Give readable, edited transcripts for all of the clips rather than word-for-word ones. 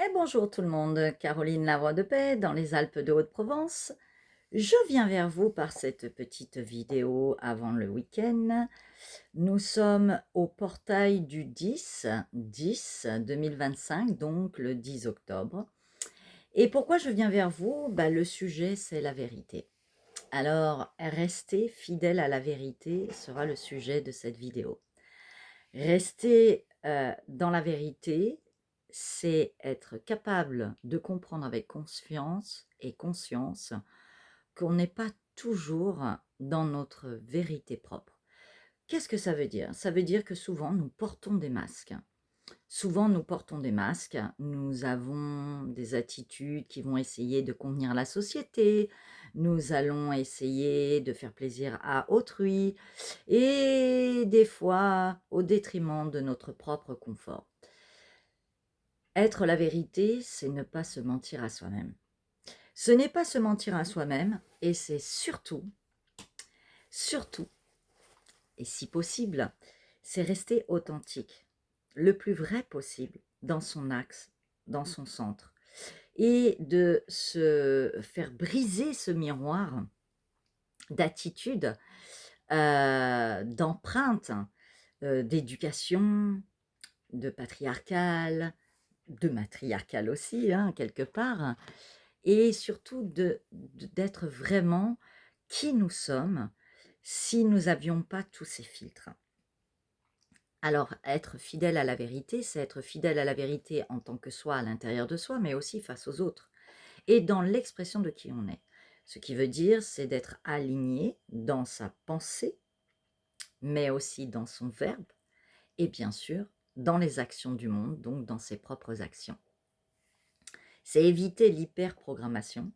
Et bonjour tout le monde, Caroline Lavoie de Paix dans les Alpes de Haute-Provence. Je viens vers vous par cette petite vidéo avant le week-end. Nous sommes au portail du 10-10-2025, donc le 10 octobre. Et pourquoi je viens vers vous? Le sujet, c'est la vérité. Alors, rester fidèle à la vérité sera le sujet de cette vidéo. Rester dans la vérité, c'est être capable de comprendre avec confiance et conscience qu'on n'est pas toujours dans notre vérité propre. Qu'est-ce que ça veut dire? Ça veut dire que souvent nous portons des masques. Souvent nous portons des masques, nous avons des attitudes qui vont essayer de convenir à la société, nous allons essayer de faire plaisir à autrui et des fois au détriment de notre propre confort. Être la vérité, c'est ne pas se mentir à soi-même. Ce n'est pas se mentir à soi-même et c'est surtout, et si possible, c'est rester authentique, le plus vrai possible dans son axe, dans son centre, et de se faire briser ce miroir d'attitude, d'empreinte, d'éducation, de matriarcal aussi, hein, quelque part, et surtout d'être vraiment qui nous sommes si nous n'avions pas tous ces filtres. Alors, être fidèle à la vérité, c'est être fidèle à la vérité en tant que soi, à l'intérieur de soi, mais aussi face aux autres, et dans l'expression de qui on est. Ce qui veut dire, c'est d'être aligné dans sa pensée, mais aussi dans son verbe, et bien sûr, dans les actions du monde, donc dans ses propres actions. C'est éviter l'hyperprogrammation,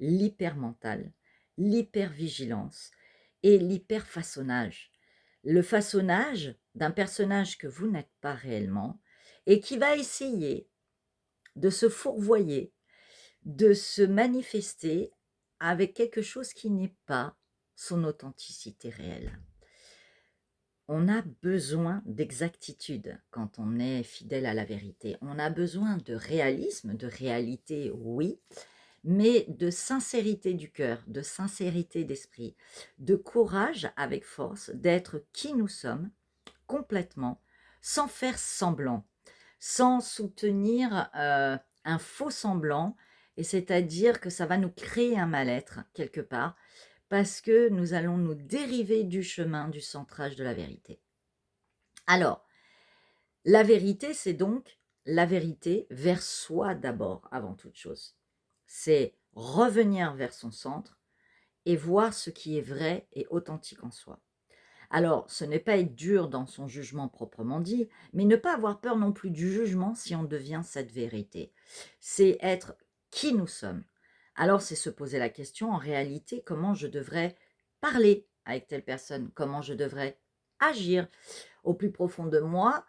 l'hypermental, l'hypervigilance et l'hyperfaçonnage. Le façonnage d'un personnage que vous n'êtes pas réellement et qui va essayer de se fourvoyer, de se manifester avec quelque chose qui n'est pas son authenticité réelle. On a besoin d'exactitude quand on est fidèle à la vérité. On a besoin de réalisme, de réalité, oui, mais de sincérité du cœur, de sincérité d'esprit, de courage avec force d'être qui nous sommes complètement, sans faire semblant, sans soutenir un faux semblant, et c'est-à-dire que ça va nous créer un mal-être quelque part, parce que nous allons nous dériver du chemin du centrage de la vérité. Alors, la vérité, c'est donc la vérité vers soi d'abord, avant toute chose. C'est revenir vers son centre et voir ce qui est vrai et authentique en soi. Alors, ce n'est pas être dur dans son jugement proprement dit, mais ne pas avoir peur non plus du jugement si on devient cette vérité. C'est être qui nous sommes. Alors, c'est se poser la question, en réalité, comment je devrais parler avec telle personne, comment je devrais agir au plus profond de moi,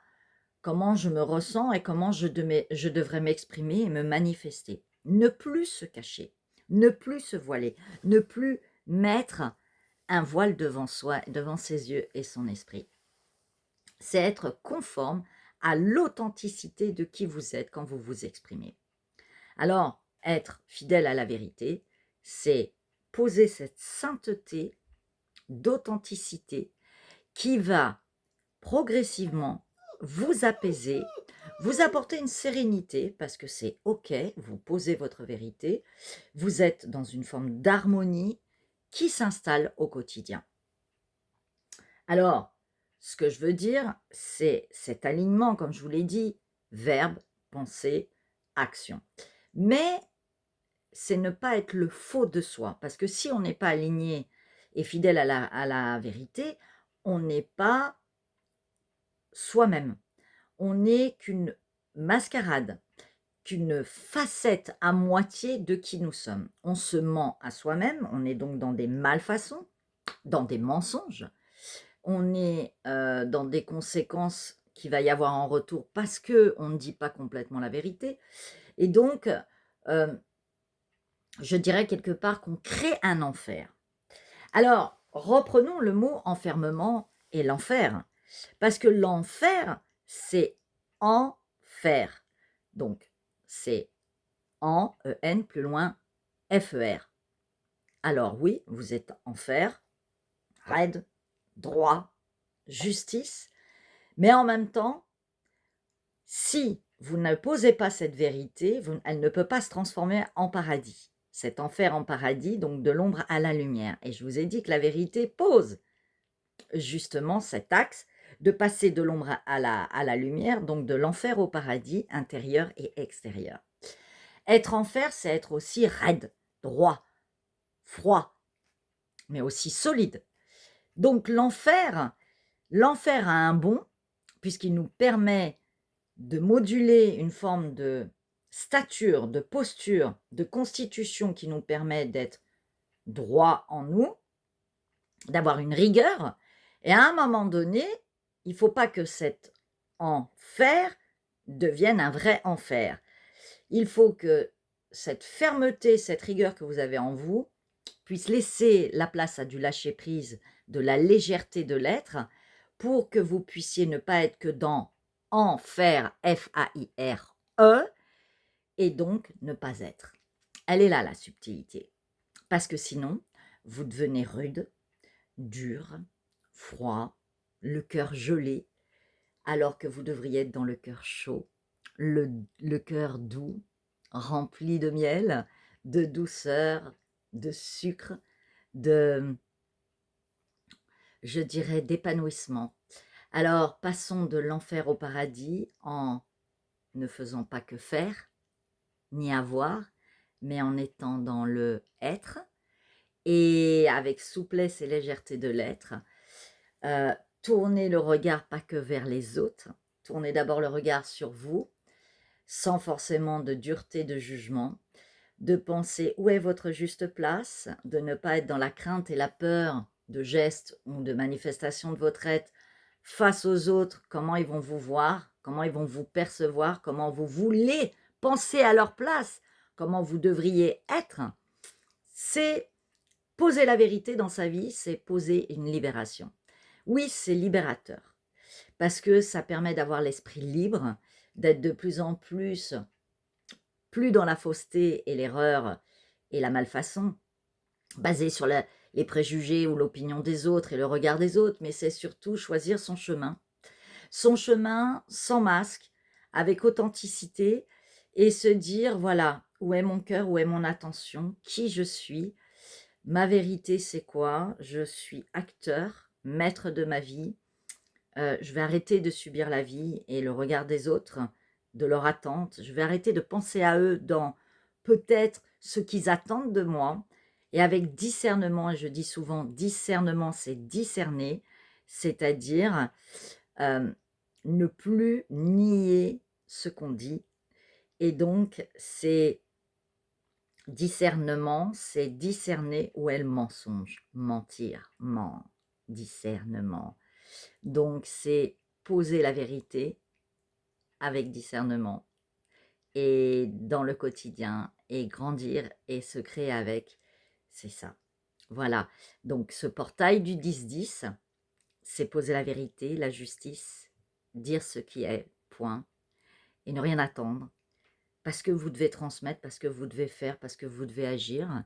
comment je me ressens et comment je devrais m'exprimer et me manifester. Ne plus se cacher, ne plus se voiler, ne plus mettre un voile devant soi, devant ses yeux et son esprit. C'est être conforme à l'authenticité de qui vous êtes quand vous vous exprimez. Alors, être fidèle à la vérité, c'est poser cette sainteté d'authenticité qui va progressivement vous apaiser, vous apporter une sérénité parce que c'est OK, vous posez votre vérité, vous êtes dans une forme d'harmonie qui s'installe au quotidien. Alors, ce que je veux dire, c'est cet alignement, comme je vous l'ai dit, verbe, pensée, action. Mais c'est ne pas être le faux de soi, parce que si on n'est pas aligné et fidèle à la vérité, on n'est pas soi-même. On n'est qu'une mascarade, qu'une facette à moitié de qui nous sommes. On se ment à soi-même, on est donc dans des malfaçons, dans des mensonges, on est dans des conséquences qu'il va y avoir en retour parce qu'on ne dit pas complètement la vérité. Et donc, je dirais quelque part qu'on crée un enfer. Alors, reprenons le mot enfermement et l'enfer. Parce que l'enfer, c'est enfer. Donc, c'est en, E-N, plus loin, F-E-R. Alors oui, vous êtes en fer, raide, droit, justice, mais en même temps, si vous ne posez pas cette vérité, elle ne peut pas se transformer en paradis. Cet enfer en paradis, donc de l'ombre à la lumière. Et je vous ai dit que la vérité pose justement cet axe de passer de l'ombre à la lumière, donc de l'enfer au paradis, intérieur et extérieur. Être enfer, c'est être aussi raide, droit, froid, mais aussi solide. Donc l'enfer a un bon, puisqu'il nous permet de moduler une forme de stature, de posture, de constitution qui nous permet d'être droit en nous, d'avoir une rigueur. Et à un moment donné, il ne faut pas que cet enfer devienne un vrai enfer. Il faut que cette fermeté, cette rigueur que vous avez en vous puisse laisser la place à du lâcher-prise, de la légèreté de l'être, pour que vous puissiez ne pas être que dans enfer, F-A-I-R-E, et donc ne pas être. Elle est là, la subtilité. Parce que sinon, vous devenez rude, dur, froid, le cœur gelé, alors que vous devriez être dans le cœur chaud, le cœur doux, rempli de miel, de douceur, de sucre, je dirais, d'épanouissement. Alors, passons de l'enfer au paradis en ne faisant pas que faire, ni avoir, mais en étant dans le être, et avec souplesse et légèreté de l'être, tournez le regard pas que vers les autres, tournez d'abord le regard sur vous, sans forcément de dureté de jugement, de penser où est votre juste place, de ne pas être dans la crainte et la peur de gestes ou de manifestations de votre être face aux autres, comment ils vont vous voir, comment ils vont vous percevoir, comment vous voulez penser à leur place, comment vous devriez être. C'est poser la vérité dans sa vie, c'est poser une libération. Oui, c'est libérateur, parce que ça permet d'avoir l'esprit libre, d'être de plus en plus dans la fausseté et l'erreur et la malfaçon, basée sur les préjugés ou l'opinion des autres et le regard des autres, mais c'est surtout choisir son chemin sans masque, avec authenticité, et se dire, voilà, où est mon cœur, où est mon attention, qui je suis, ma vérité c'est quoi, je suis acteur, maître de ma vie, je vais arrêter de subir la vie et le regard des autres, de leur attente. Je vais arrêter de penser à eux dans peut-être ce qu'ils attendent de moi. Et avec discernement, et je dis souvent discernement, c'est discerner, c'est-à-dire ne plus nier ce qu'on dit. Et donc, c'est discernement, c'est discerner où est le mensonge, mentir, discernement. Donc, c'est poser la vérité avec discernement et dans le quotidien et grandir et se créer avec, c'est ça. Voilà, donc ce portail du 10-10, c'est poser la vérité, la justice, dire ce qui est, point, et ne rien attendre, parce que vous devez transmettre, parce que vous devez faire, parce que vous devez agir,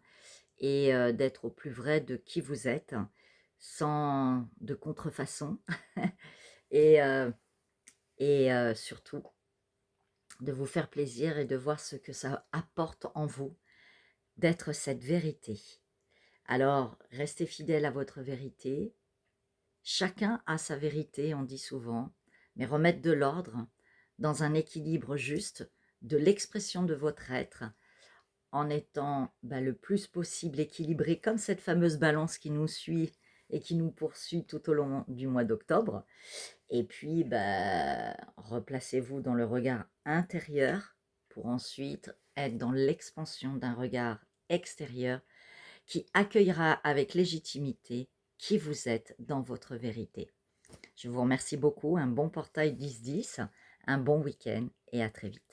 et d'être au plus vrai de qui vous êtes, sans de contrefaçon, et surtout de vous faire plaisir et de voir ce que ça apporte en vous, d'être cette vérité. Alors, restez fidèle à votre vérité. Chacun a sa vérité, on dit souvent, mais remettre de l'ordre dans un équilibre juste de l'expression de votre être, en étant le plus possible équilibré, comme cette fameuse balance qui nous suit et qui nous poursuit tout au long du mois d'octobre. Et puis, replacez-vous dans le regard intérieur pour ensuite être dans l'expansion d'un regard extérieur qui accueillera avec légitimité qui vous êtes dans votre vérité. Je vous remercie beaucoup, un bon portail 10-10, un bon week-end et à très vite.